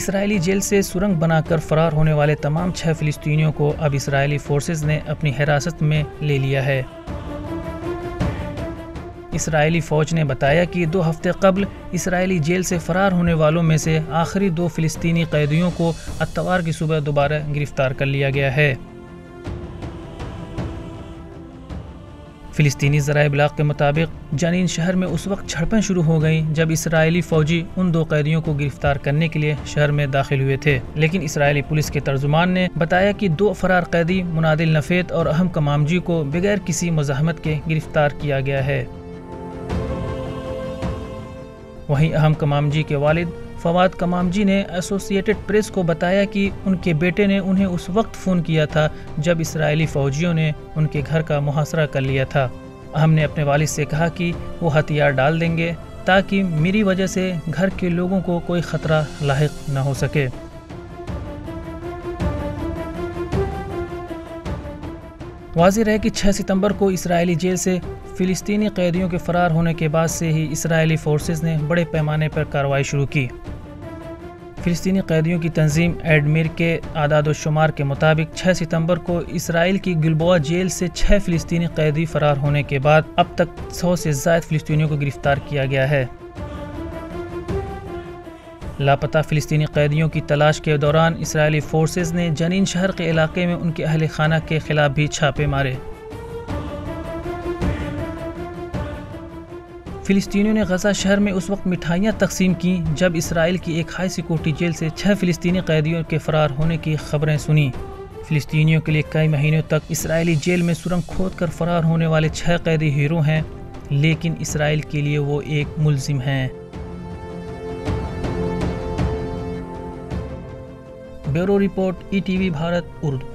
اسرائیلی jail سے سرنگ بنا کر فرار ہونے والے تمام 6 فلسطینیوں کو اب اسرائیلی فورسز نے اپنی حراست میں لے لیا ہے۔ اسرائیلی فوج نے بتایا کہ 2 ہفتے قبل اسرائیلی جیل سے فرار ہونے والوں میں سے آخری 2 فلسطینی قیدیوں کو اتوار کی صبح دوبارہ گرفتار کر لیا گیا ہے۔ فلسطینی ذرائع ابلاغ کے مطابق جنین شہر میں اس وقت جھڑپیں شروع ہو گئیں جب اسرائیلی فوجی ان 2 قیدیوں کو گرفتار کرنے کے لیے شہر میں داخل ہوئے تھے، لیکن اسرائیلی پولیس کے ترجمان نے بتایا کہ 2 فرار قیدی منادل نفیت اور اہم کمامجی کو بغیر کسی مزاحمت کے گرفتار کیا گیا ہے۔ وہیں اہم کمامجی کے والد فواد کمامجی نے ایسوسی ایٹڈ پریس کو بتایا کہ ان کے بیٹے نے انہیں اس وقت فون کیا تھا جب اسرائیلی فوجیوں نے ان کے گھر کا محاصرہ کر لیا تھا۔ اہم نے اپنے والد سے کہا کہ وہ ہتھیار ڈال دیں گے تاکہ میری وجہ سے گھر کے لوگوں کو کوئی خطرہ لاحق نہ ہو سکے۔ واضح رہے کہ 6 ستمبر کو اسرائیلی جیل سے فلسطینی قیدیوں کے فرار ہونے کے بعد سے ہی اسرائیلی فورسز نے بڑے پیمانے پر کارروائی شروع کی۔ فلسطینی قیدیوں کی تنظیم ایڈمیر کے اعداد و شمار کے مطابق 6 ستمبر کو اسرائیل کی گلبوع جیل سے 6 فلسطینی قیدی فرار ہونے کے بعد اب تک 100 سے زائد فلسطینیوں کو گرفتار کیا گیا ہے۔ لاپتہ فلسطینی قیدیوں کی تلاش کے دوران اسرائیلی فورسز نے جنین شہر کے علاقے میں ان کے اہل خانہ کے خلاف بھی چھاپے مارے۔ فلسطینیوں نے غزہ شہر میں اس وقت مٹھائیاں تقسیم کیں جب اسرائیل کی ایک ہائی سیکورٹی جیل سے 6 فلسطینی قیدیوں کے فرار ہونے کی خبریں سنیں۔ فلسطینیوں کے لیے کئی مہینوں تک اسرائیلی جیل میں سرنگ کھود کر فرار ہونے والے 6 قیدی ہیرو ہیں، لیکن اسرائیل کے لیے وہ ایک ملزم ہیں۔ Bureau report ETV Bharat Urdu.